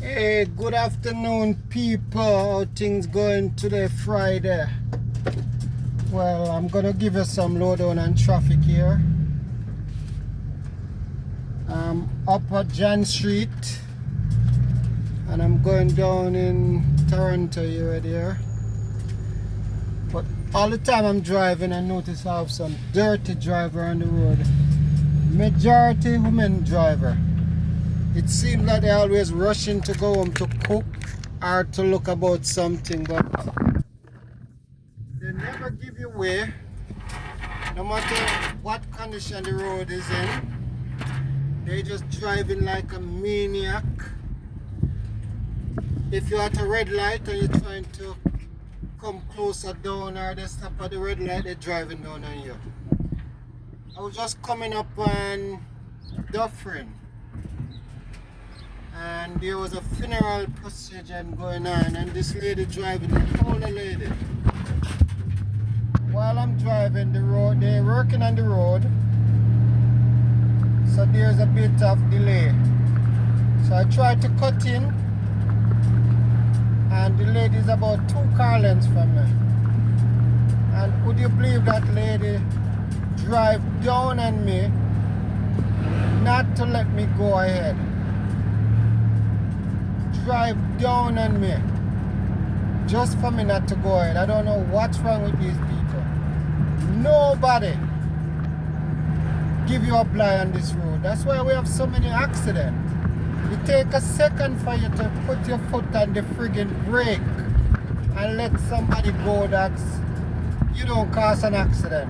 Hey, good afternoon, people. How things going today, Friday? Well, I'm gonna give you some lowdown on traffic here. I'm up at Jan Street, and I'm going down in Toronto here, there. But all the time I'm driving, I notice I have some dirty driver on the road. Majority women driver. It seems like they're always rushing to go home to cook or to look about something, but they never give you way, no matter what condition the road is in. They just driving like a maniac. If you're at a red light and you're trying to come closer down, or they stop at the red light, they're driving down on you. I was just coming up on Dufferin, and there was a funeral procession going on, and this lady driving, an older lady. While I'm driving the road, they're working on the road, so there's a bit of delay. So I tried to cut in, and the lady is about 2 car lengths from me. And would you believe that lady drive down on me, not to let me go ahead? Drive down on me just for me not to go ahead. I don't know what's wrong with these people. Nobody give you a blind on this road. That's why we have so many accidents. It take a second for you to put your foot on the friggin' brake and let somebody go that you don't cause an accident.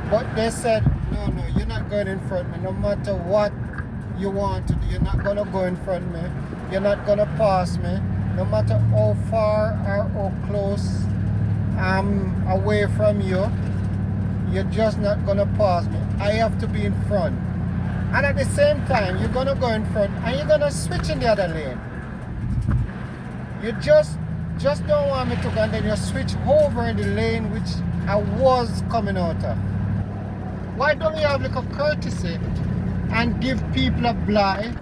But they said, no, you're not going in front of me. No matter what you want to do, you're not going to go in front of me. You're not going to pass me. No matter how far or how close I'm away from you, you're just not going to pass me. I have to be in front. And at the same time, you're going to go in front and you're going to switch in the other lane. You just don't want me to go, and then you switch over in the lane which I was coming out of. Why don't you have like a courtesy and give people a blind?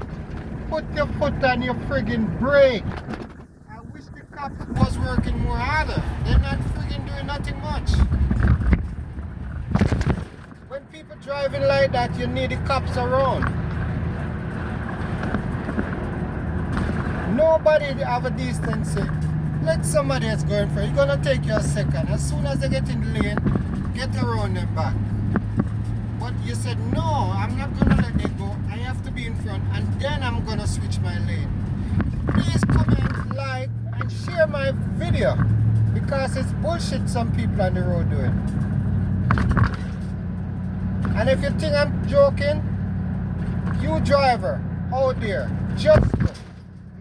Put your foot on your friggin' brake. I wish the cops was working more harder. They're not friggin' doing nothing much. When people driving like that, you need the cops around. Nobody have a decency. Let somebody else go in front. It's gonna take you a second. As soon as they get in the lane, get around them back. But you said, no, I'm not gonna let them go. I have to be in front, and then I'm gonna switch my lane. Please comment, like, and share my video, because it's bullshit some people on the road doing. And if you think I'm joking, you driver out there, just go.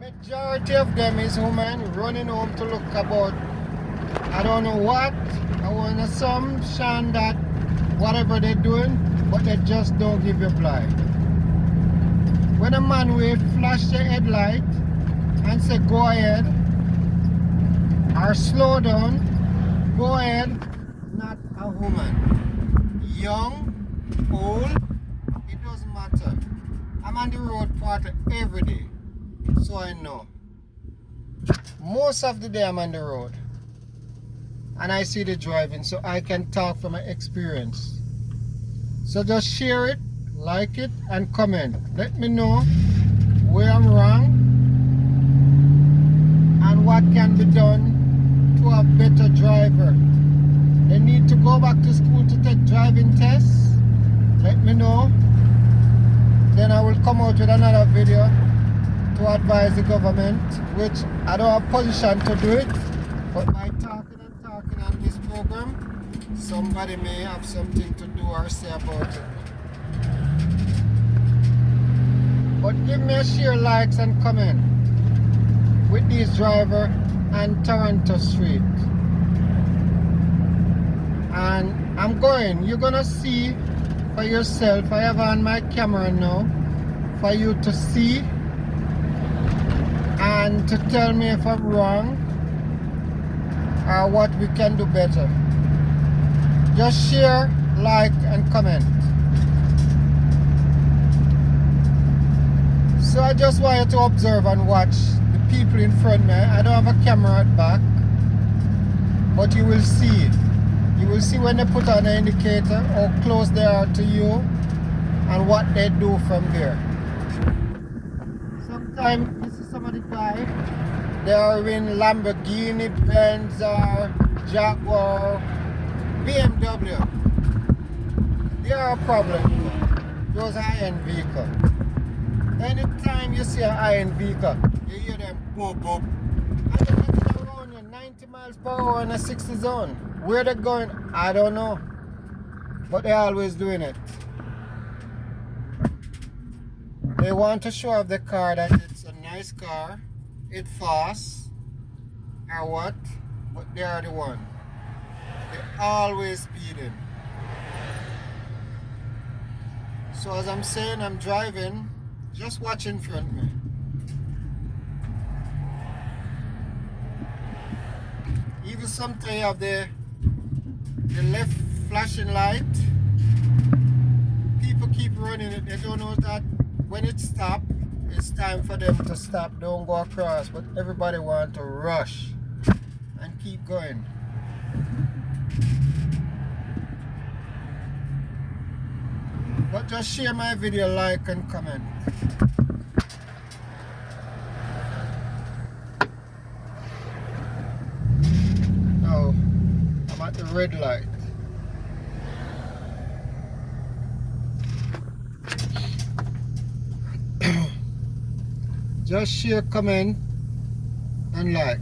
Majority of them is women running home to look about, I don't know what. I want to assumption that whatever they're doing, but they just don't give you blind. When a man will flash the headlight and say go ahead or slow down, go ahead, not a woman. Young, old, it doesn't matter. I'm on the road partly every day, so I know. Most of the day I'm on the road and I see the driving, so I can talk from my experience. So just share it, like it, and comment. Let me know where I'm wrong and what can be done to a better driver. They need to go back to school to take driving tests. Let me know. Then I will come out with another video to advise the government, which I don't have position to do it, but by talking on this program, somebody may have something to do or say about it. But give me a share, likes, and comment with this driver on Toronto Street. And I'm going, you're gonna see for yourself. I have on my camera now for you to see and to tell me if I'm wrong or what we can do better. Just share like, and comment. So I just want you to observe and watch the people in front of me. I don't have a camera at back, but you will see. You will see when they put on the indicator how close they are to you and what they do from there. Sometimes you see some of the guys, they are in Lamborghini, Benz, or Jaguar, BMW. They are a problem. Those high-end vehicles. Anytime you see a high-end vehicle, you hear them boop boop. And they're getting around you 90 miles per hour in a 60 zone. Where they're going, I don't know. But they're always doing it. They want to show off the car that it's a nice car, it's fast, or what, but they are the one. They're always speeding. So as I'm saying, I'm driving, just watch in front of me. Even sometimes you have the left flashing light. People keep running it, they don't know that when it stops, it's time for them to stop, don't go across, but everybody want to rush and keep going. But just share my video, like and comment. Now, I'm at the red light. Just share, comment, and like.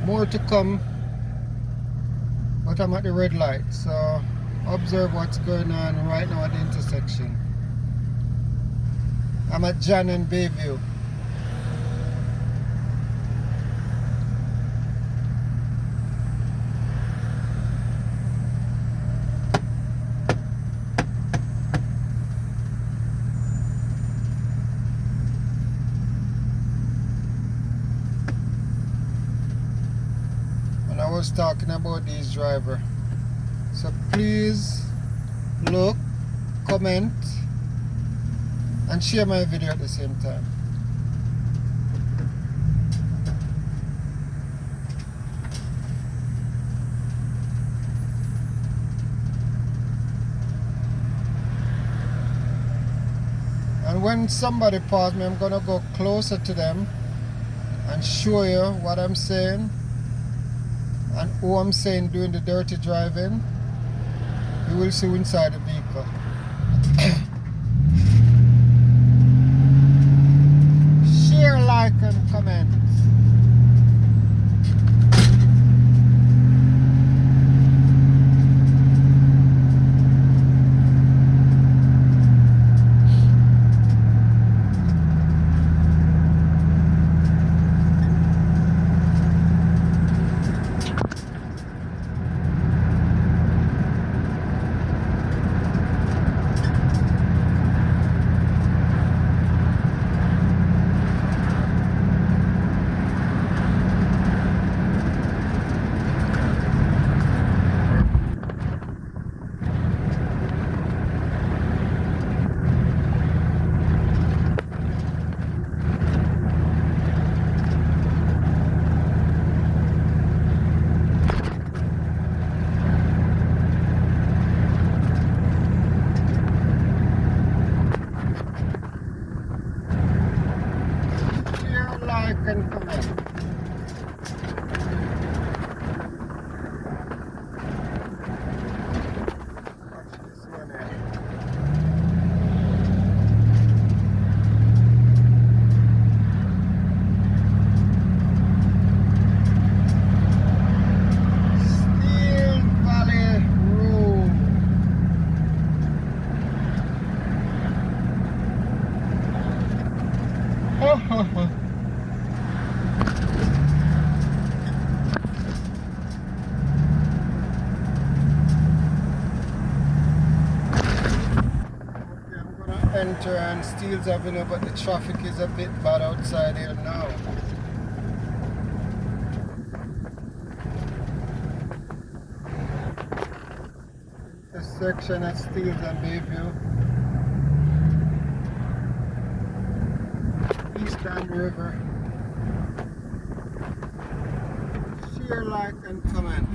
More to come, but I'm at the red light, so observe what's going on right now at the intersection. I'm at John and Bayview. I was talking about these drivers, so please look, comment and share my video at the same time. And when somebody pause me, I'm gonna go closer to them and show you what I'm saying and who I'm saying doing the dirty driving. You will see inside the vehicle. Share, like and comment. And comment. Watch this one here. Steel Valley Road. Ha ha ha. Enter and Steeles Avenue, but the traffic is a bit bad outside here now. intersection at Steeles and Bayview. East Dam River. Share, like, and comment.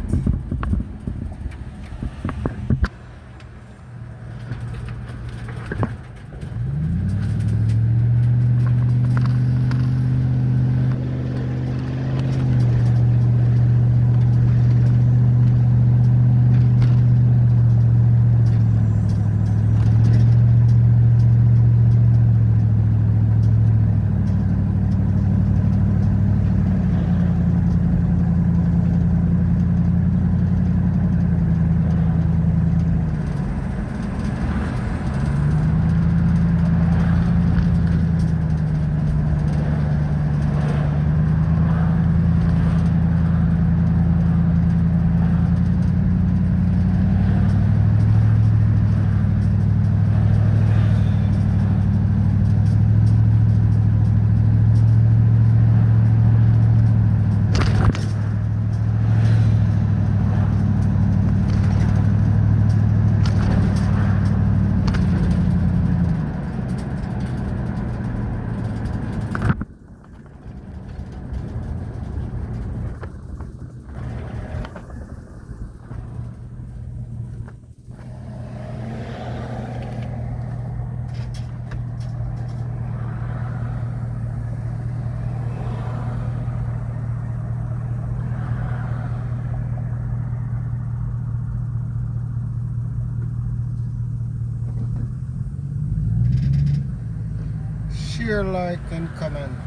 Share, like, and comment.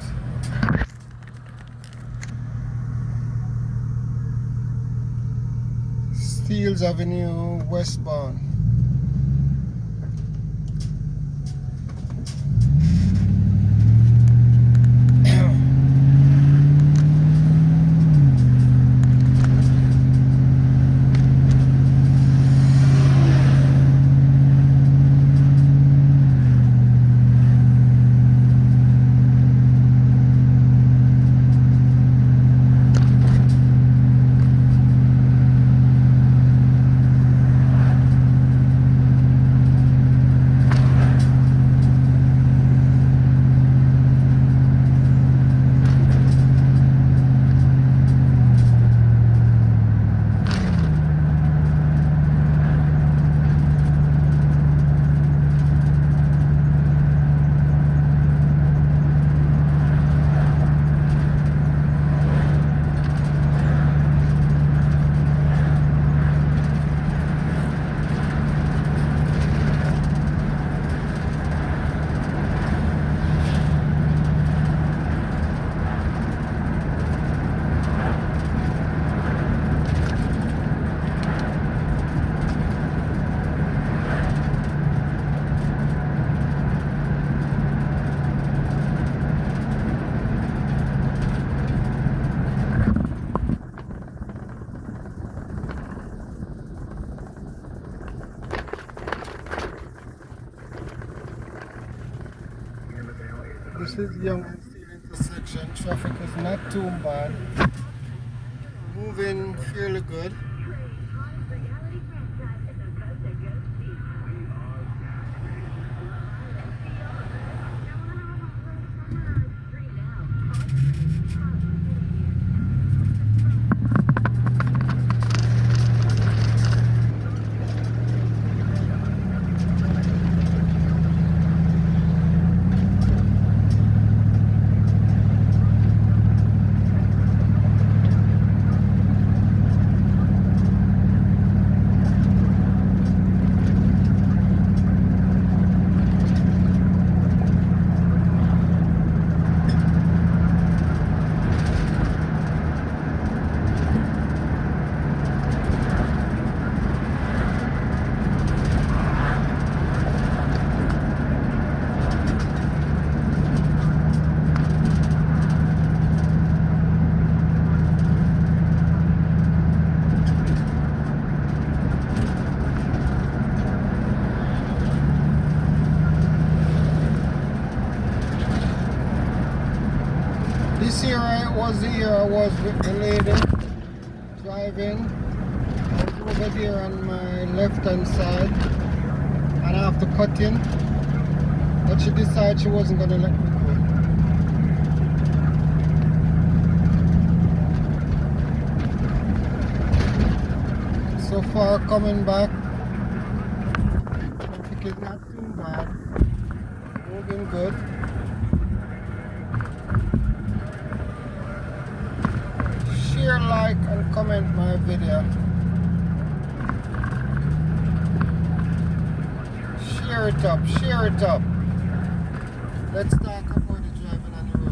Steeles Avenue westbound. This is Young and Steel intersection. Traffic is not too bad. Moving fairly good. This year was the year I was with the lady driving. I was over there on my left hand side and I have to cut in, but she decided she wasn't going to let me go. So far coming back, traffic is not too bad, moving good. Share, like and comment my video. Share it up, share it up. Let's talk about the driving on the road.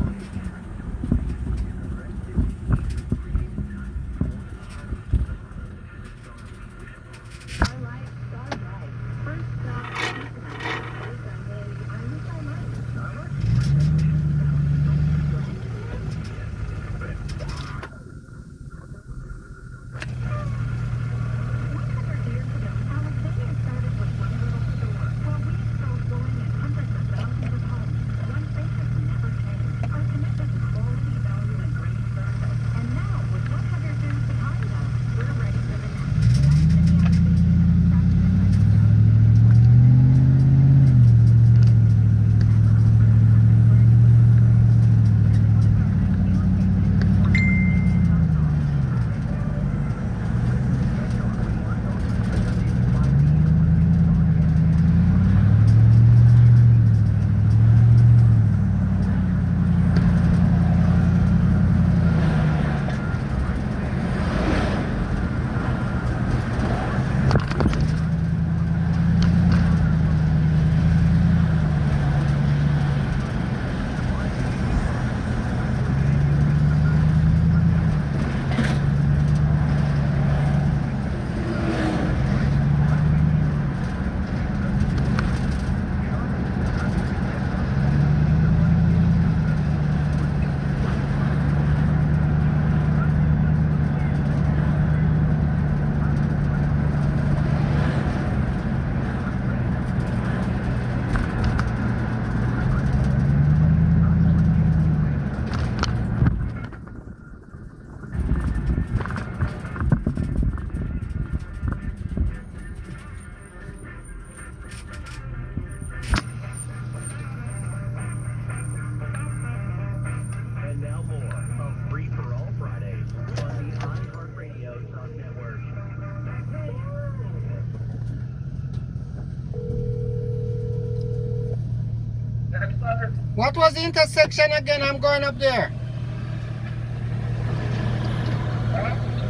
What was the intersection again? I'm going up there.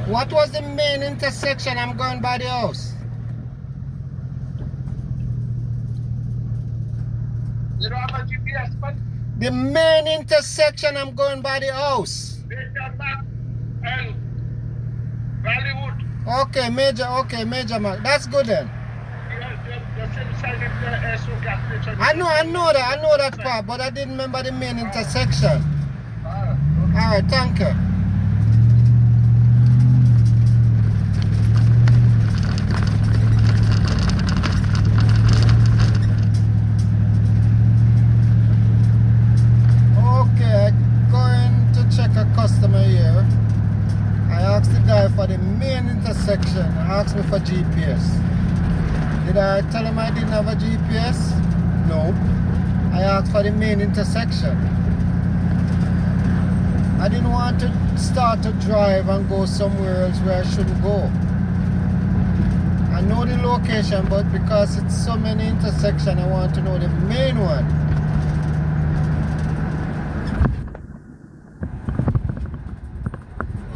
What was the main intersection? I'm going by the house. You don't have a GPS, but The main intersection, I'm going by the house. Major Mark and Hollywood. Okay, Major Mark. That's good then. Just inside the SO gas station. I know that part, but I didn't remember the main intersection. Okay. Alright, thank you. Okay, going to check a customer here. I asked the guy for the main intersection. I asked me for GPS. Did I tell him I didn't have a GPS? No. I asked for the main intersection. I didn't want to start to drive and go somewhere else where I shouldn't go. I know the location, but because it's so many intersections, I want to know the main one.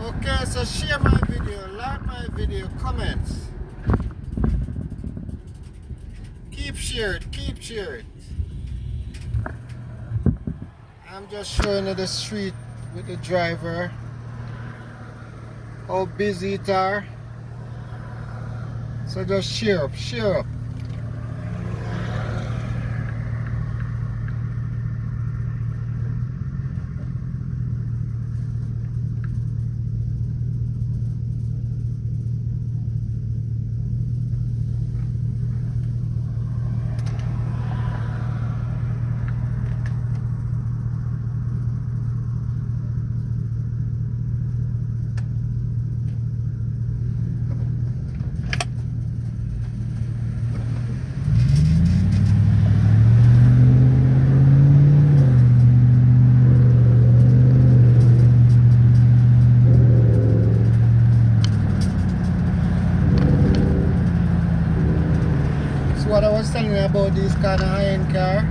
Okay, so share my video, like my video, comments. Keep share it. I'm just showing you the street with the driver, how busy it are. So just share up. what I was telling you about this kind of high-end car.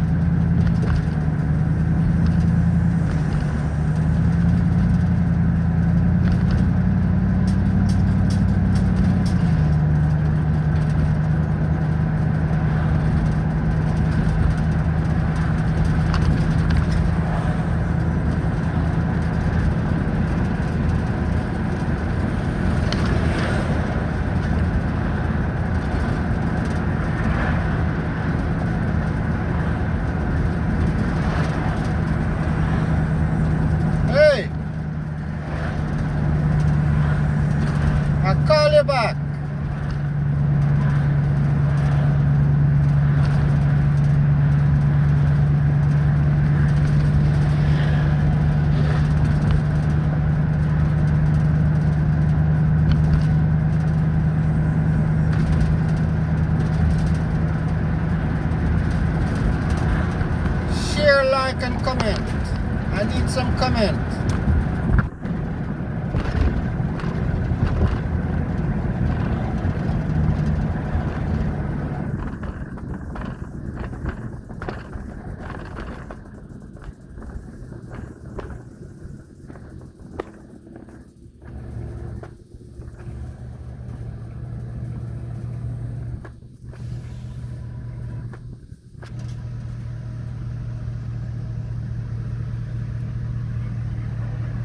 Hey, I'll call you back. Share, like, and comment. I need some comment.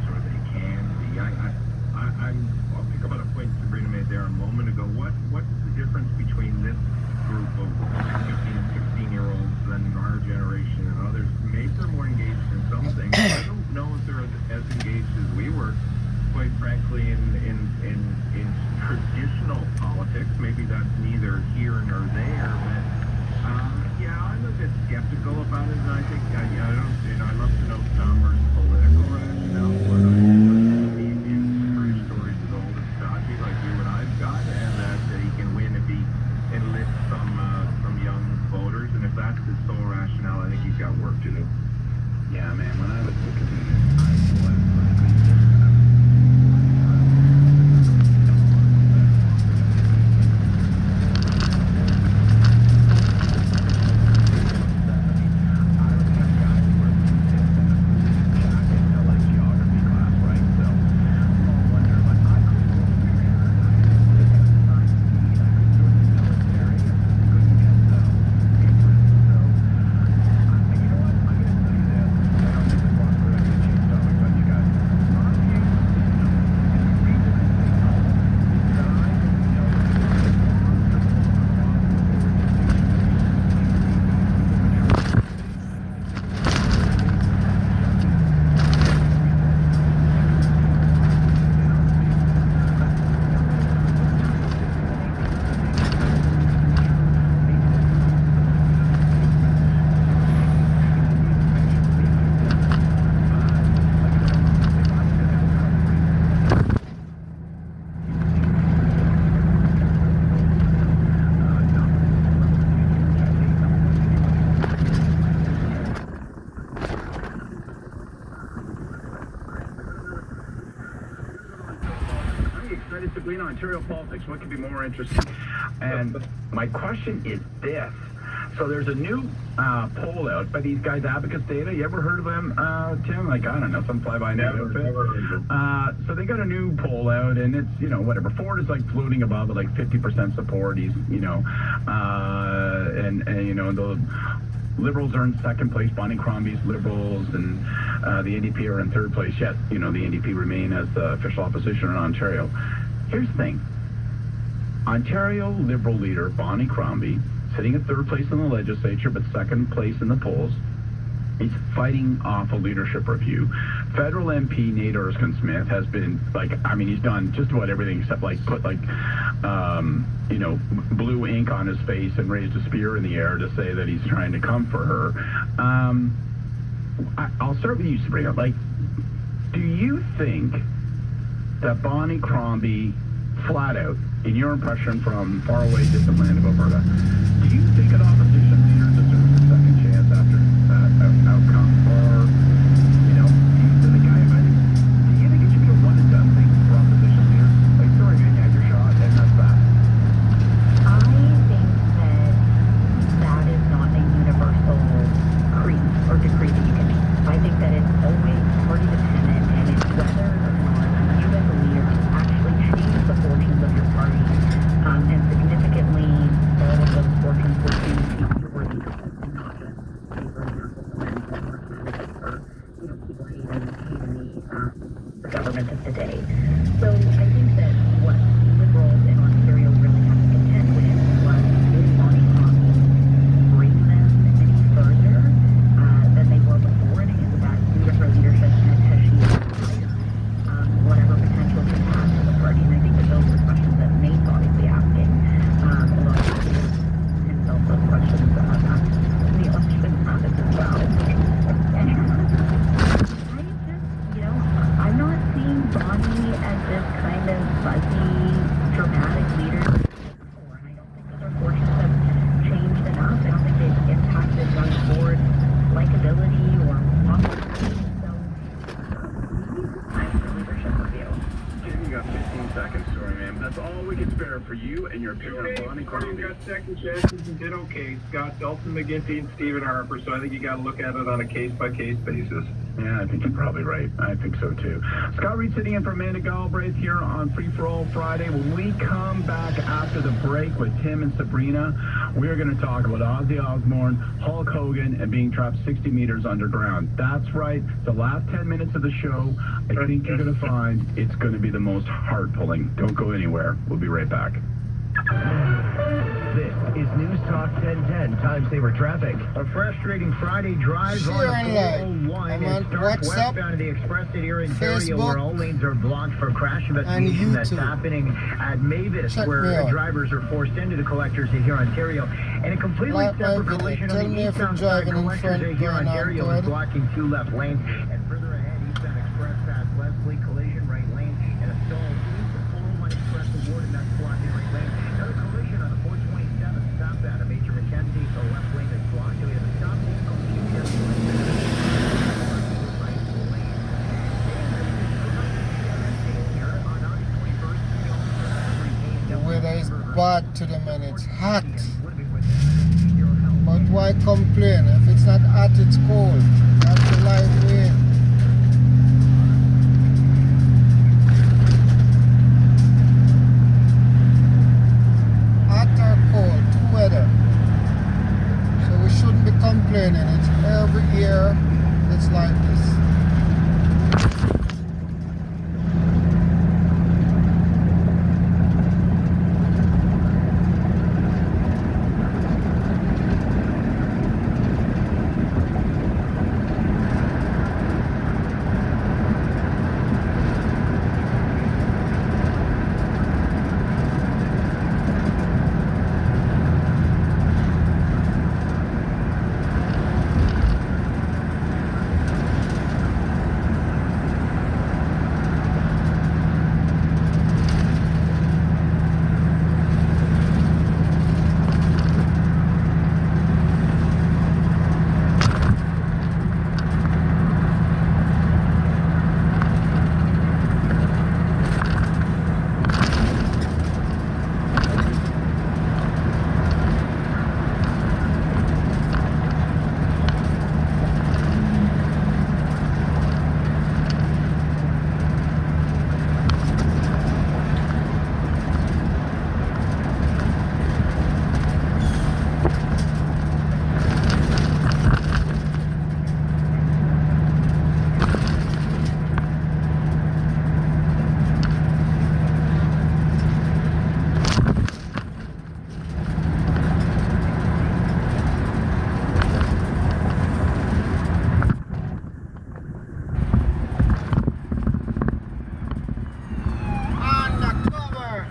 So they can be. I'll pick up on a point Sabrina made there a moment ago. What's the difference between this group of 15 and 16-year-olds than our generation and others? Maybe they're more engaged in some things. I don't know if they're as engaged as we were, quite frankly, in traditional politics. Maybe that's neither here nor there, but yeah, I'm a bit skeptical about it, and I think I don't, I love to know Summer's political rationale, but I believe in true stories as old as Stodgy, like you and I've got, and that he can win if he enlists some young voters, and if that's his sole rationale, I think he's got work to do. Yeah, man, when I was looking at it, I was excited, Sabrina. Ontario politics, what could be more interesting? And my question is this. So there's a new poll out by these guys, Abacus Data. You ever heard of them, Tim? Like, I don't know, some fly-by-night outfit. So they got a new poll out, and it's, you know, whatever. Ford is, like, floating above at, like, 50% support. He's, you know, and you know, the Liberals are in second place. Bonnie Crombie's Liberals, and the NDP are in third place. Yet, you know, the NDP remain as the official opposition in Ontario. Here's the thing. Ontario Liberal leader Bonnie Crombie, sitting at third place in the legislature, but second place in the polls. He's fighting off a leadership review. Federal MP Nate Erskine-Smith has been, like, I mean, he's done just about everything except, like, put, like, you know, blue ink on his face and raised a spear in the air to say that he's trying to come for her. I'll start with you, Sabrina. Like, do you think that Bonnie Crombie, flat out, in your impression from far away distant land of Alberta, do you think an opposition leader deserves a second chance after that outcome? Or, you know, do you think it should be a one and done thing for opposition leaders? Like, sorry man, you had your shot and that's that. I think that are picking up Bonnie You've Crombie. got second chances and did okay. Scott Dalton McGinty and Stephen Harper. So I think you got to look at it on a case-by-case basis. Yeah, I think you're probably right. I think so too. Scott Reed sitting in for Amanda Galbraith here on Free For All Friday. When we come back after the break with Tim and Sabrina, we're going to talk about Ozzy Osbourne, Hulk Hogan, and being trapped 60 meters underground. That's right. The last 10 minutes of the show, I think you're going to find it's going to be the most heart-pulling. Don't go anywhere. We'll be right back. This is News Talk 1010 Time Saver Traffic. A frustrating Friday drive Share on and like. 401 I'm is on starts WhatsApp, westbound of the expressway here in Ontario, Facebook, where all lanes are blocked for crash and investigation that's YouTube. happening at Mavis, Check me where out. drivers are forced into the collectors here in Ontario. And a completely Like my separate video. collision Tell on the me if you're eastbound side driving in collectors front here in going on Ontario is good. blocking 2 left lanes. And further ahead, eastbound express past Leslie, collision right lane, and a stall east of 401 Express Award, and that's blocking right lane. Another collision on the 427 southbound of Major Mackenzie, the left lane is blocked. We have a stop lane called QPS The weather is bad to them and it's hot. But why complain? If it's not hot, it's cold. That's the life way. Hot or cold, two weather. So we shouldn't be complaining. It's every year it's like this. Undercover.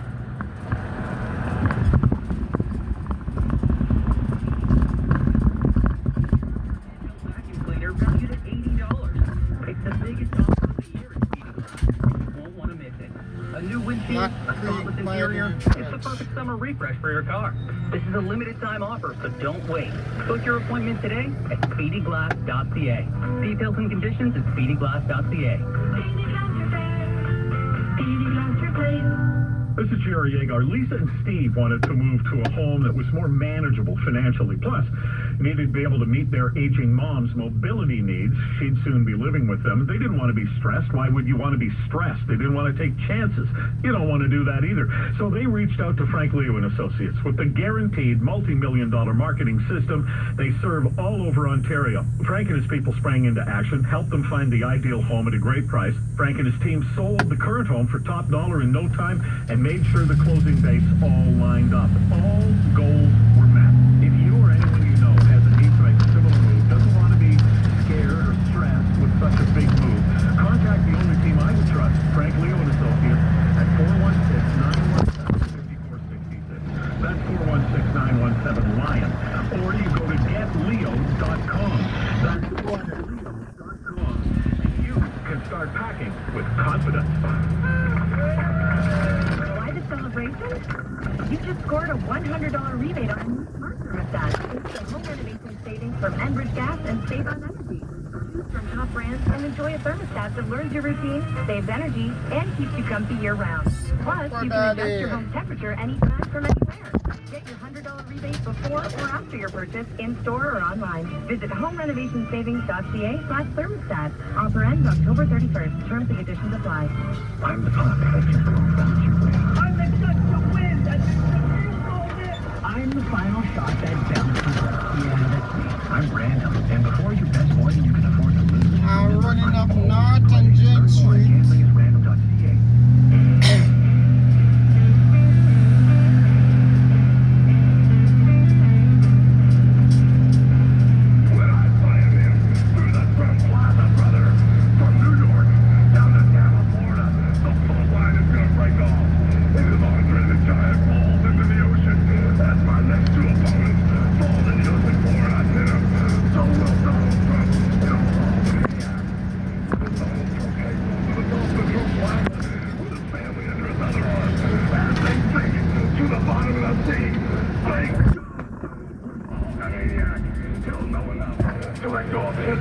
Vacuum cleaner valued at $80. It's the biggest offer of the year at Speedy. You won't want to miss it. A new windshield, Not a spotless creep, interior. my It's the friends. perfect summer refresh for your car. This is a limited time offer, so don't wait. Book your appointment today at speedyglass.ca. Details and conditions at speedyglass.ca. This is Jerry Agar. Lisa and Steve wanted to move to a home that was more manageable financially. Plus, needed to be able to meet their aging mom's mobility needs. She'd soon be living with them. They didn't want to be stressed. Why would you want to be stressed? They didn't want to take chances. You don't want to do that either. So they reached out to Frank Leo and Associates. With the guaranteed multi-million-dollar marketing system, they serve all over Ontario. Frank and his people sprang into action, helped them find the ideal home at a great price. Frank and his team sold the current home for top dollar in no time and made sure the closing dates all lined up. All goals were met. If you or anyone you know has a need to make a similar move, doesn't want to be scared or stressed with such a big move, contact the only team I would trust, Frank Leo and Associates, at 416-917-5466. That's 416-917-LION. Or you go to getleo.com. That's getleo.com. And you can start packing with confidence. Why the celebration? You just scored a $100 rebate on a new smart thermostat. It's the home renovation savings from Enbridge Gas and Save on Energy. Choose from top brands and enjoy a thermostat that learns your routine, saves energy, and keeps you comfy year-round. Plus, you can adjust your home temperature anytime from anywhere. Get your $100 rebate before or after your purchase, in-store or online. Visit homerenovationssavings.ca/thermostat. Offer ends October 31st. Terms and conditions apply. I'm the pop. I can go bounce your way. I'm the shot to win. That's the I'm the final shot that bounces up. Yeah, that's me. I'm random, and before you bet more than you can afford to lose, I'm running up North and Jane Street. Gambling is random.ca.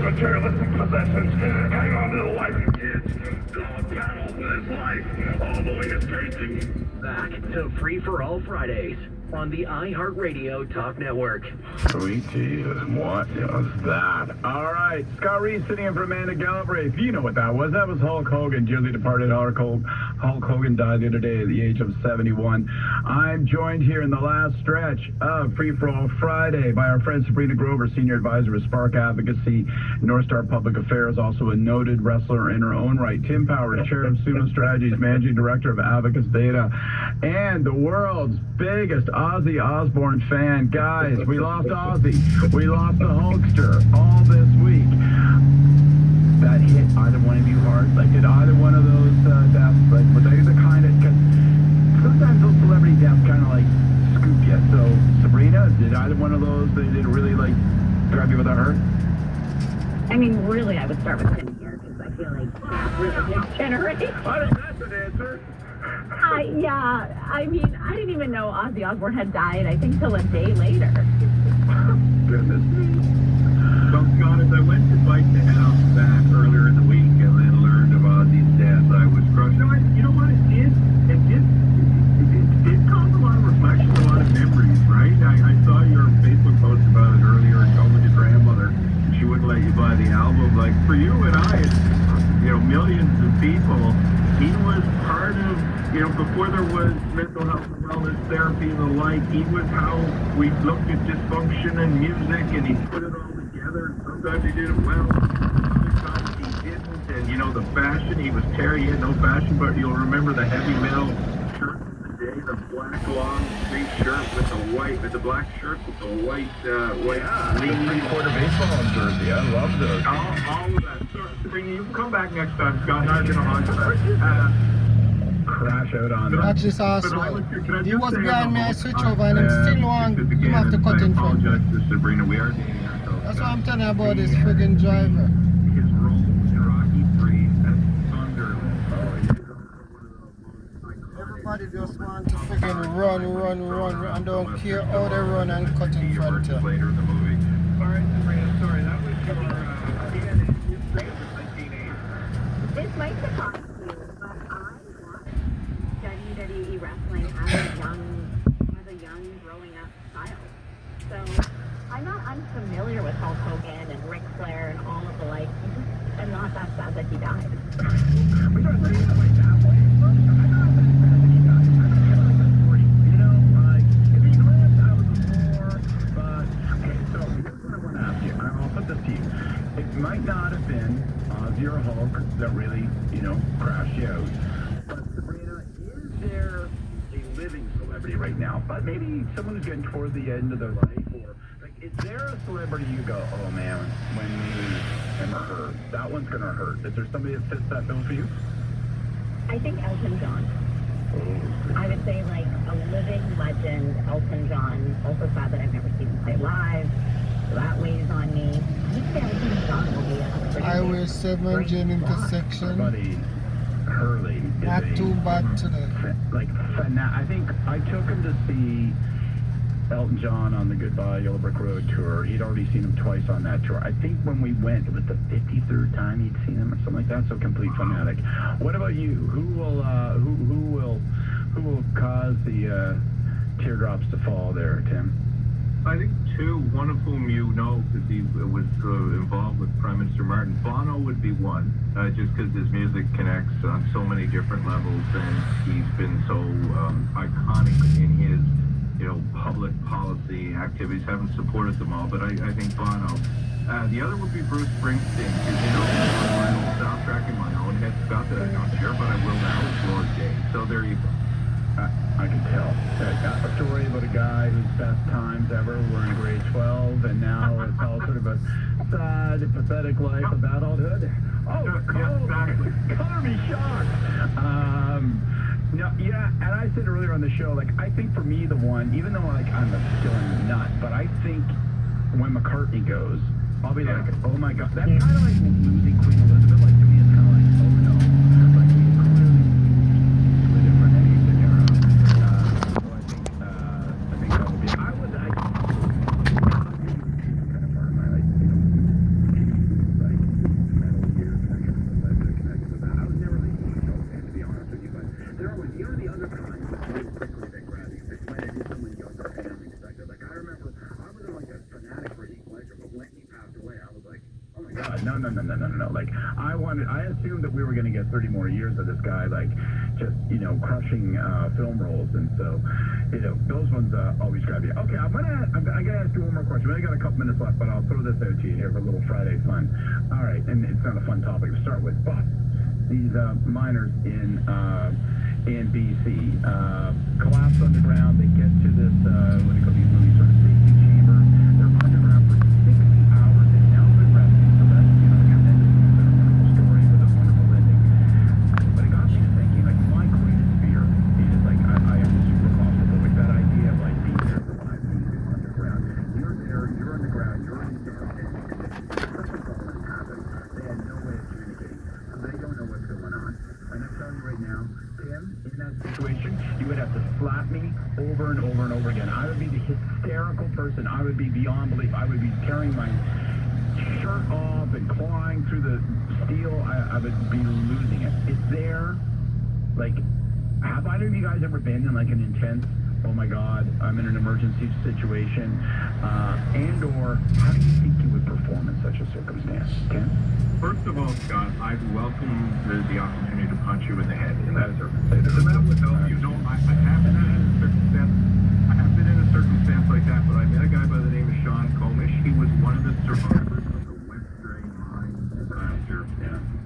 Materialistic possessions, hang on to the life of kids, dog battle with his life, all the way to chasing. Back to Free for All Fridays on the iHeartRadio Talk Network. Sweet Jesus, what is that? All right, Scott Reed sitting in for Amanda Galbraith. You know what that was. That was Hulk Hogan, dearly departed Hulk Hogan died the other day at the age of 71. I'm joined here in the last stretch of Free for All Friday by our friend Sabrina Grover, Senior Advisor with Spark Advocacy, North Star Public Affairs, also a noted wrestler in her own right. Tim Powers, Chair of Sumo Strategies, Managing Director of Abacus Data, and the world's biggest Ozzy Osbourne fan. Guys, we lost Ozzy. We lost the Hulkster all this week. That hit either one of you hard? Like, did either one of those deaths, like, were they the kind of, because sometimes those celebrity deaths kind of, like, scoop you. So, Sabrina, did either one of those, did it really, like, grab you with a hurt? I mean, really, I would start with Tim here because I feel like he's really his generation. I think that's an answer. I mean, I didn't even know Ozzy Osbourne had died, I think, till a day later. Goodness me. Well, Scott, as I went to bike the house back earlier in the week and then learned of Ozzy's death, I was crushed. You know what? It did cause a lot of reflection, a lot of memories, right? I saw your Facebook post about it earlier and told your grandmother she wouldn't let you buy the album. Like, for you and I, it's, millions of people, he was part of, before there was mental health and wellness therapy and the like, he was how we looked at dysfunction and music, and he put it all together. Sometimes he did it well, sometimes he didn't. And the fashion, he was Terry, he had no fashion, but you'll remember the heavy metal shirt of the day, the black long sleeve shirt with the black shirt with the white Three-quarter baseball jersey. I love those. all of that. So, Sabrina, you can come back next time, Scott. I'm going to haunt that. Crash out on them. Watch this asshole. He was behind me, I switch over and I'm still on. You have to cut in front. I apologize to Sabrina. We are dating ourselves. That's what I'm telling you about this friggin' driver. His role in Rocky 3 as Sunderland. Everybody just want to friggin' run, and don't care how they run and cut in front of. Later in the movie. All right, Sabrina, sorry. That was your This might surprise you, but I watched WWE wrestling as a young growing up child. So I'm not unfamiliar with Hulk Hogan and Ric Flair and all of the like. I'm not that sad that he died. We don't say that way that way. I'm not that sad that he died. I feel like I'm 40. If he lived, I was a 4. But, okay, so here's what I want to ask you. I'll put this to you. It might not have been Ozzy or Hulk that really, crashed you out. But, Sabrina, is there a living celebrity right now? But maybe someone who's getting toward the end of their life, or, is there a celebrity you go, oh man, when me and her, that one's gonna hurt? Is there somebody that fits that bill for you? I think Elton John. I would say like a living legend, Elton John. Also sad that I've never seen him play live. So that weighs on me. I think Elton John will be a pretty Highway 7 Jane Our intersection. buddy Hurley is Not too bad today. I think I took him to see Elton John on the Goodbye Yellow Brick Road tour. He'd already seen him twice on that tour. I think when we went, it was the 53rd time he'd seen him or something like that. So complete fanatic. What about you? Who will who will cause the teardrops to fall there, Tim? I think two, one of whom you know, because he was involved with Prime Minister Martin. Bono would be one, just because his music connects on so many different levels, and he's been so iconic in his, public policy activities. Haven't supported them all, but I think Bono. The other would be Bruce Springsteen, because my own soundtrack in my own head, Scott, that I don't share, but I will now, is Lord Day. So there you go. I can tell. A story about a guy whose best times ever were in grade 12, and now it's all sort of a sad, pathetic life of adulthood. Oh, color me shocked. No, yeah, and I said earlier on the show, I think for me the one, even though I'm still a nut, but I think when McCartney goes, I'll be like, oh my God, that's kind of like losing Queen Elizabeth. To me, it's kind of like, oh no, we clearly to a different age and era. So I think that would be. I was kind of part of my metal years, that kind of stuff. I connected with that. I was never really a show fan, to be honest with you, but there was the other times really quickly that grabbed me. When I did someone younger and unexpected. I remember I was a fanatic for Heath Ledger, but when he passed away, I was like, oh my God, no. I assumed that we were going to get 30 more years of this guy, just, crushing film roles. And so, those ones always grab you. Okay, I'm gonna ask you one more question. I got a couple minutes left, but I'll throw this out to you here for a little Friday fun. All right, and it's not a fun topic to start with, but these miners in BC collapse underground. They get to this, what do you call these movies, sort of safety chamber. They're underground for 60 hours and now they're resting. So that's, tremendous wonderful story with a wonderful ending. But it got me to thinking, my greatest fear is, I am super claustrophobic. That idea of, being there for 5 weeks underground. You're there, you're underground, you're in the dark, and something's all going to happen. They had no way of communicating. So they don't know what's going on. And I'm telling you right now, Tim, in that situation, you would have to slap me over and over and over again. I would be the hysterical person. I would be beyond belief. I would be tearing my shirt off and clawing through the steel. I would be losing it. Is there, have either of you guys ever been in an intense, oh my God, I'm in an emergency situation, and or how do you think you would perform in such a circumstance? Ken? First of all, Scott, I'd welcome the opportunity to punch you in the head in that circumstance. And that would help you. I have been in a circumstance like that, but I met a guy by the name of Sean Comish. He was one of the survivors of the West Drain mine disaster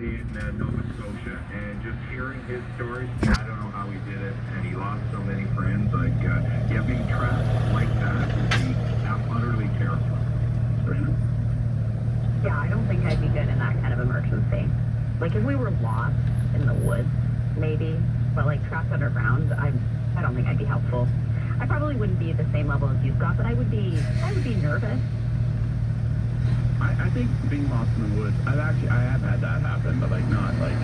in Nova Scotia, and just hearing his stories, I don't know how he did it, and he lost so many friends. Being trapped like that would be utterly terrifying. Yeah, I don't think I'd be good in that kind of emergency. If we were lost in the woods, maybe, but trapped underground, I don't think I'd be helpful. I probably wouldn't be at the same level as you've got, but I would be nervous. I think being lost in the woods, I have had that happen, but not I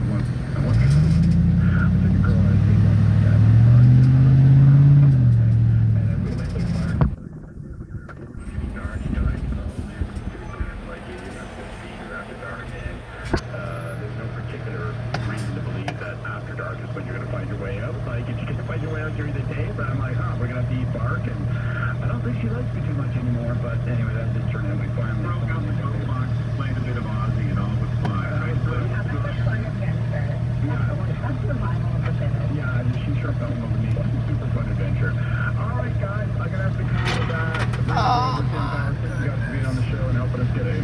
once took a girl I dated once like that. And then we went to the park. Dark, after dark, and there's no particular reason to believe that after dark is when you're going to find your way out. If you can find your way out during the day, but I'm we're going to have to eat bark, and I don't think she likes me too much anymore, but anyway, that didn't turn out. We finally broke up the box, played a bit of Ozzy, and all was fine. Yeah, she sure fell in love with me. Super fun adventure. All right, guys, I'm going to have to conclude that. You guys for being on the show and helping us get a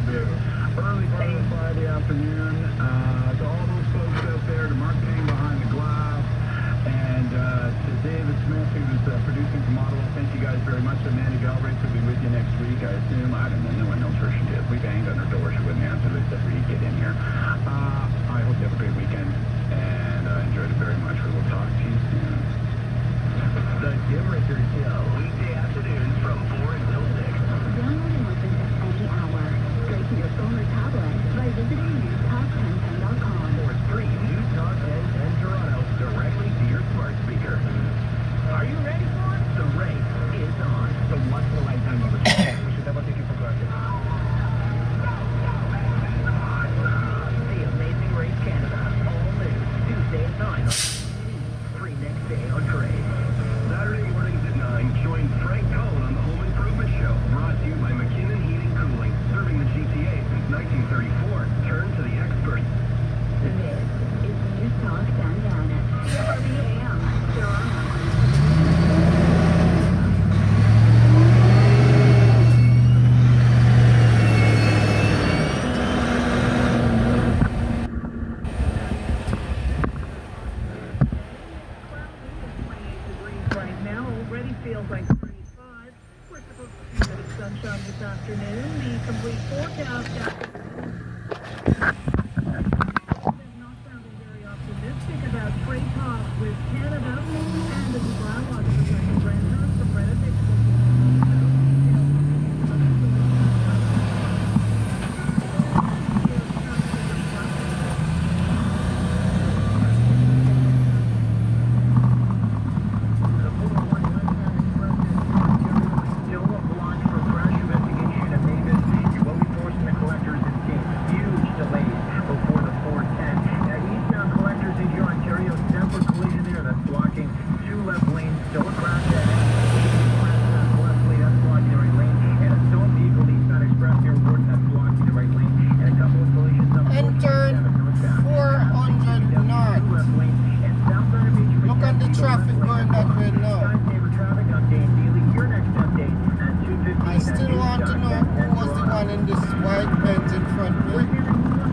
early Friday afternoon. To all those folks out there, to Mark Payne behind the glass, and to David Smith, who's producing from Ottawa. Thank you guys very much. Amanda Galbraith will be with you next week, I assume. I don't know. No one knows where she is. We banged on her door. She wouldn't answer. They said, "Reed, get in here." I hope you have a great weekend, and enjoyed it very much. We will talk to you soon. The Jim Richards Show, weekday afternoons from 4 until 6. Download and listen at any hour. Straight to your phone or tablet by visiting newstalk1010.com. Or stream News Talk 1010 Toronto directly to your smart speaker. Are you ready for it? The race is on. The once-in-a-lifetime opportunity. We should never take it for granted. The Amazing Race Canada. All new. Tuesday at 9 on TV. Stream sunshine this afternoon. The complete forecast is not sounding very optimistic about trade talks with Canada and the dialogue of the renters from renovation. Enter 400 north. Look at the traffic going that way now. I still want to know who was the one in this white Benz in front of me.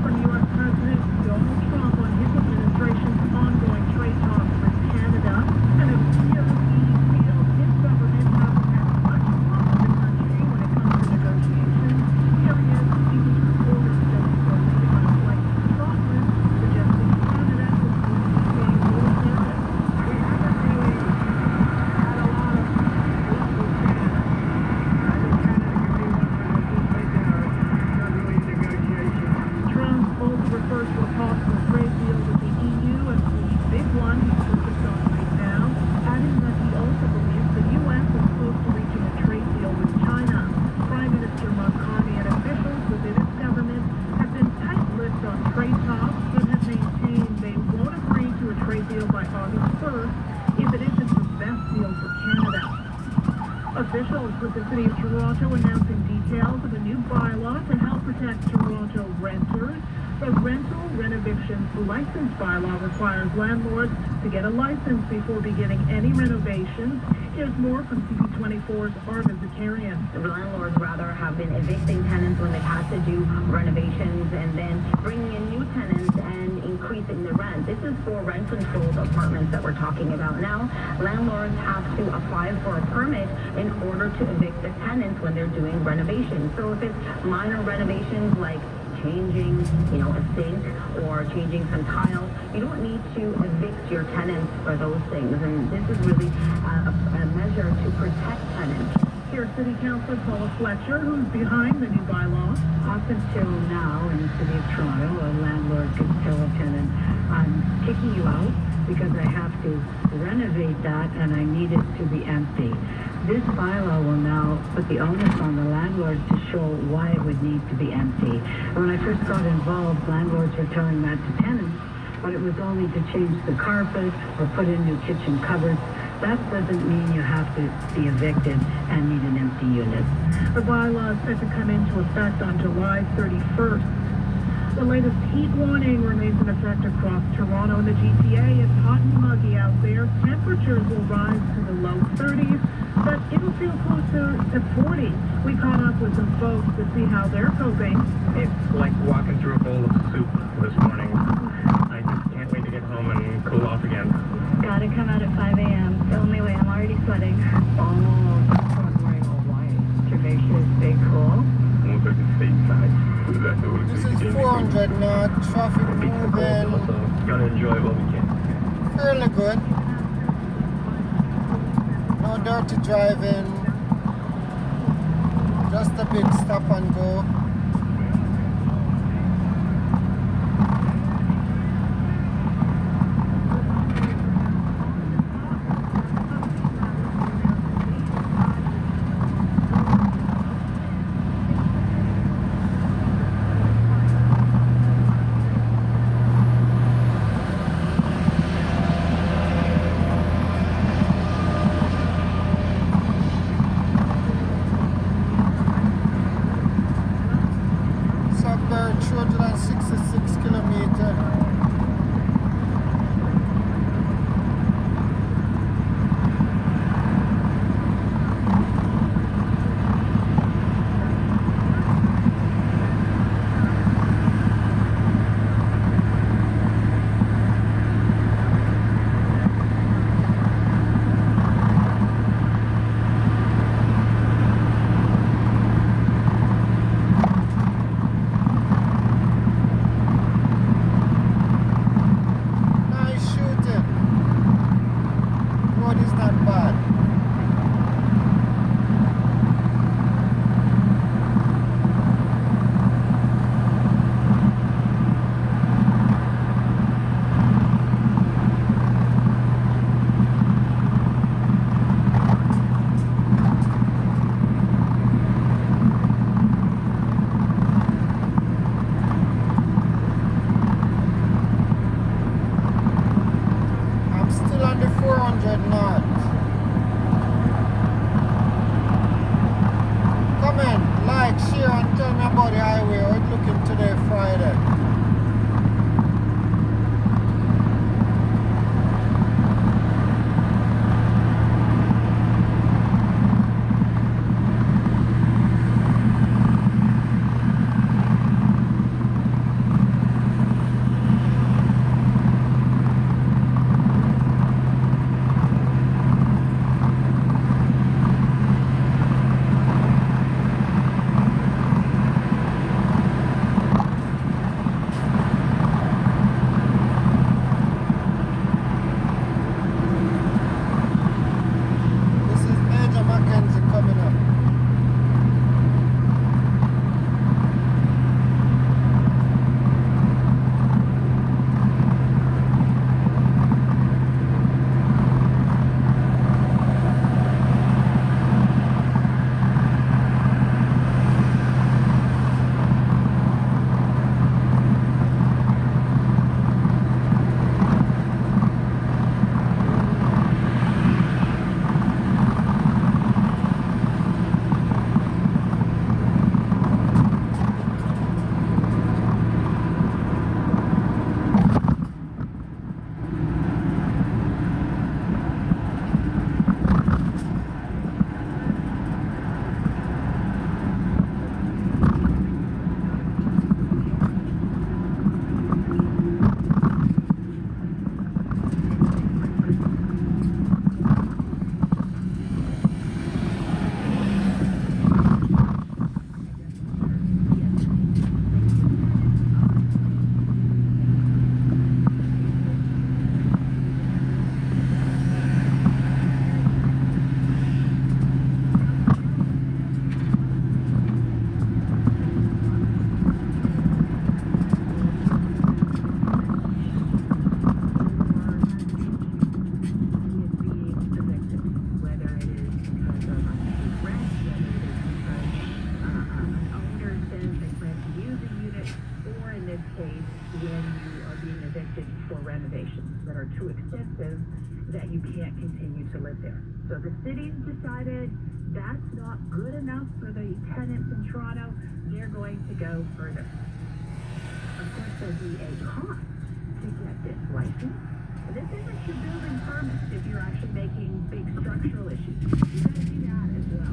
From U.S. President Donald Trump on his administration's ongoing trade talks with Canada, and it appears he feels his government hasn't had much luck with the country when it comes to negotiations. Here he is speaking to reporters just before leaving on a flight to Scotland, suggesting Canada was going to be paying more tariffs. We haven't really had a lot of luck with Canada. I think Canada can be one of the good places. Not really a negotiation. Trump also refers to a possible trade deal with the EU as the big one he's focused on right now, adding that he also believes the U.S. is close to reaching a trade deal with China. Prime Minister Mark Carney and officials within his government have been tight-lipped on trade talks, but have maintained they won't agree to a trade deal by August 1st if it isn't the best deal for Canada. Officials with the city of Toronto announcing details of a new bylaw to help protect Toronto renters. The rental renovations license bylaw requires landlords to get a license before beginning any renovations. Here's more from CP24's Arva Zakarian. The landlords rather have been evicting tenants when they've had to do renovations and then bringing in new tenants and increasing the rent. This is for rent-controlled apartments that we're talking about now. Landlords have to apply for a permit in order to evict the tenants when they're doing renovations. So if it's minor renovations like changing, a sink or changing some tiles, you don't need to evict your tenants for those things. And this is really a measure to protect tenants. Here's City Councillor Paula Fletcher, who's behind the new bylaw. Up until now, in the city of Toronto, a landlord could tell a tenant, I'm kicking you out because I have to renovate that and I need it to be empty. This bylaw will now put the onus on the landlord to show why it would need to be empty. When I first got involved, landlords were telling that to tenants, but it was only to change the carpet or put in new kitchen cupboards. That doesn't mean you have to be evicted and need an empty unit. The bylaw is set to come into effect on July 31st. The latest heat warning remains in effect across Toronto and the GTA. It's hot and muggy out there. Temperatures will rise to the low 30s, but it'll feel closer to 40. We caught up with some folks to see how they're coping. It's like walking through a bowl of soup this morning. I just can't wait to get home and cool off again. Gotta come out at 5 a.m. The only way. I'm already sweating. Oh, that's what I'm wearing all white. Curvaceous, stay cool. Almost like the state side. Exactly what This is 400 north, traffic moving gotta enjoy it while we can. fairly good. No dirty driving, just a bit stop and go. evicted for renovations that are too extensive that you can't continue to live there. So the city's decided that's not good enough for the tenants in Toronto. They're going to go further. Of course, there'll be a cost to get this license. This isn't your building permit if you're actually making big structural issues. You gotta do that as well.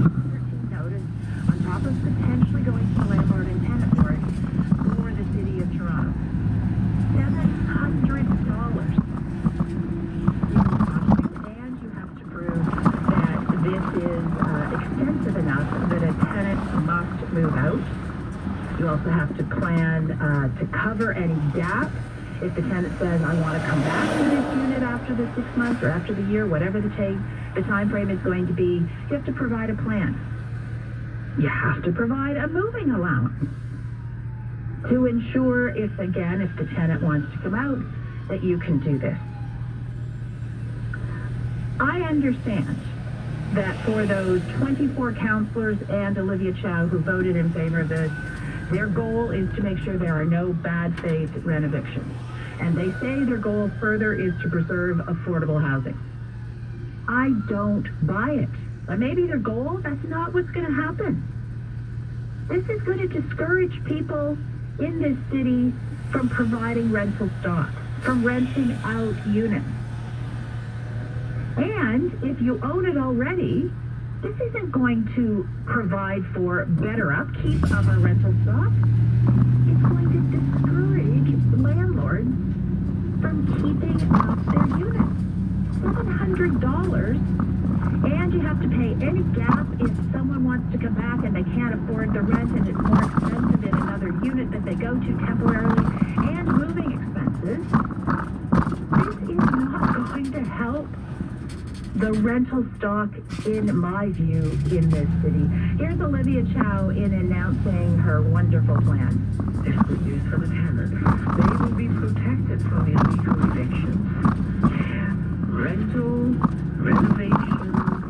13 notice on top of potentially going to the landlord and tenant board for the city of Toronto. $700. And you have to prove that this is extensive enough that a tenant must move out. You also have to plan to cover any gap. If the tenant says, I want to come back to this unit after the 6 months or after the year, whatever the time frame is going to be, you have to provide a plan. You have to provide a moving allowance to ensure if the tenant wants to come out, that you can do this. I understand that for those 24 councillors and Olivia Chow who voted in favor of this, their goal is to make sure there are no bad faith renovictions. And they say their goal further is to preserve affordable housing. I don't buy it. But maybe their goal, that's not what's going to happen. This is going to discourage people in this city from providing rental stock, from renting out units. And if you own it already, this isn't going to provide for better upkeep of our rental stock. It's going to discourage landlords from keeping up their units. $700, and you have to pay any gap if someone wants to come back and they can't afford the rent and it's more expensive in another unit that they go to temporarily, and moving expenses. This is not going to help the rental stock, in my view, in this city. Here's Olivia Chow in announcing her wonderful plan. It's good news for the tenants. They will be protected from illegal evictions. Rental renovation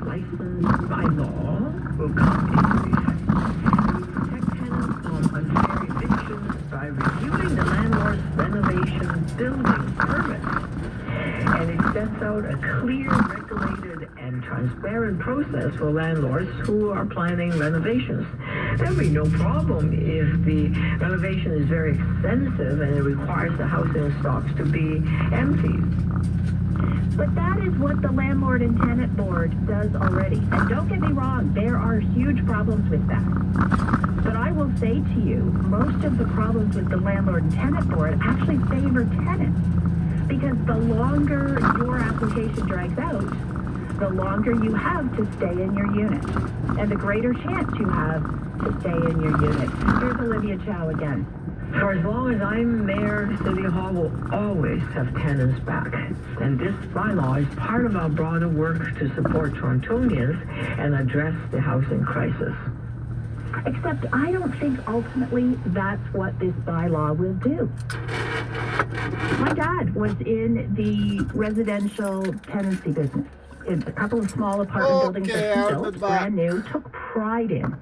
license by law will come into effect. We protect tenants from unfair evictions by reviewing the landlord's renovation building permits. And it sets out a clear, regulated, and transparent process for landlords who are planning renovations. There'll be no problem if the renovation is very expensive and it requires the housing stocks to be emptied. But that is what the Landlord and Tenant Board does already. And don't get me wrong, there are huge problems with that. But I will say to you, most of the problems with the Landlord and Tenant Board actually favor tenants. Because the longer your application drags out, the longer you have to stay in your unit. And the greater chance you have to stay in your unit. Here's Olivia Chow again. For as long as I'm mayor, City Hall will always have tenants back. And this bylaw is part of our broader work to support Torontonians and address the housing crisis. Except I don't think ultimately that's what this bylaw will do. My dad was in the residential tenancy business. In a couple of small apartment buildings that he built, brand new, took pride in.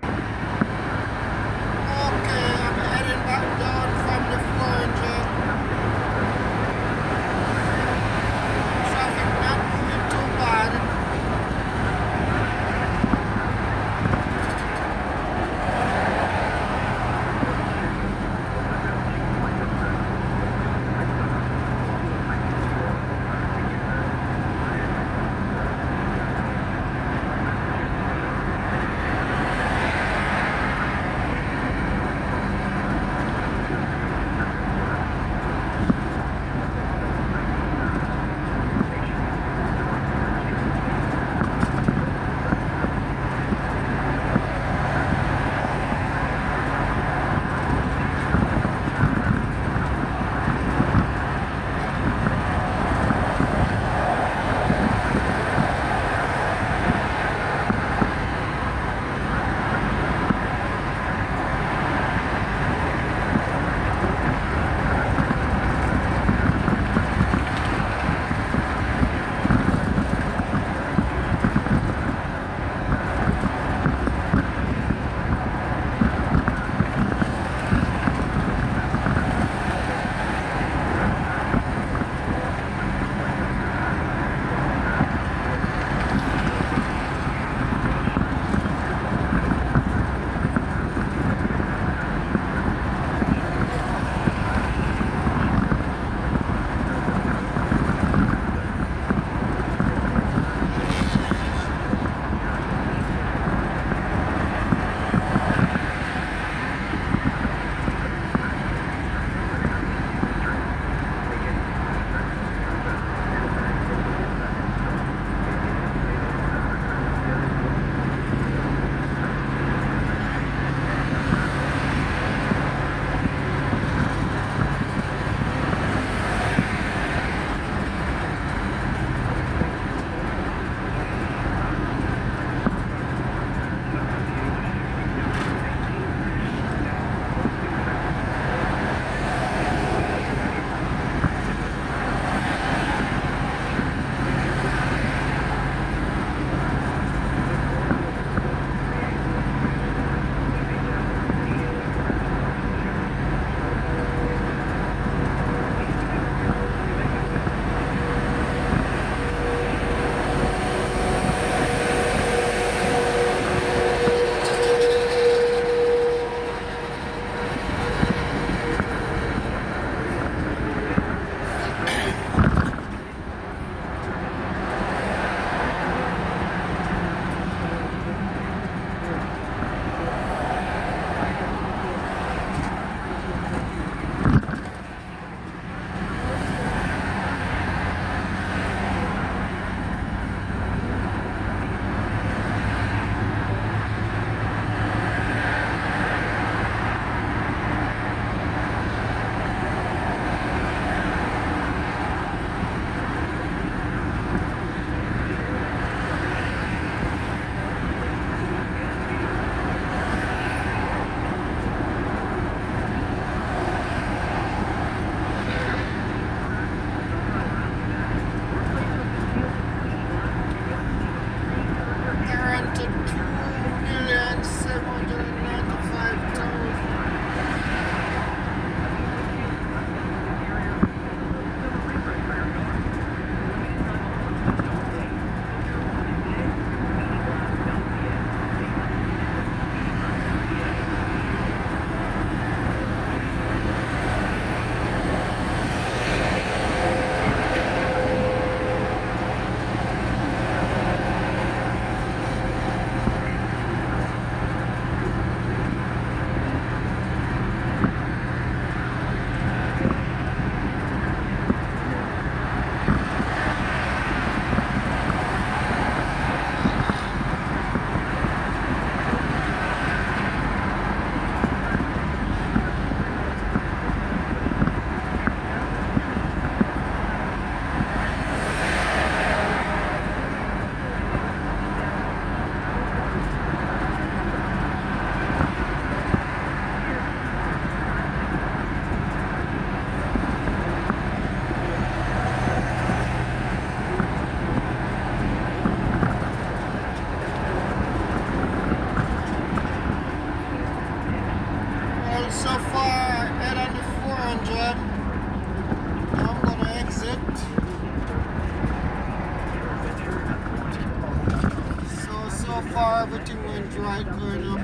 So far, everything went right going up.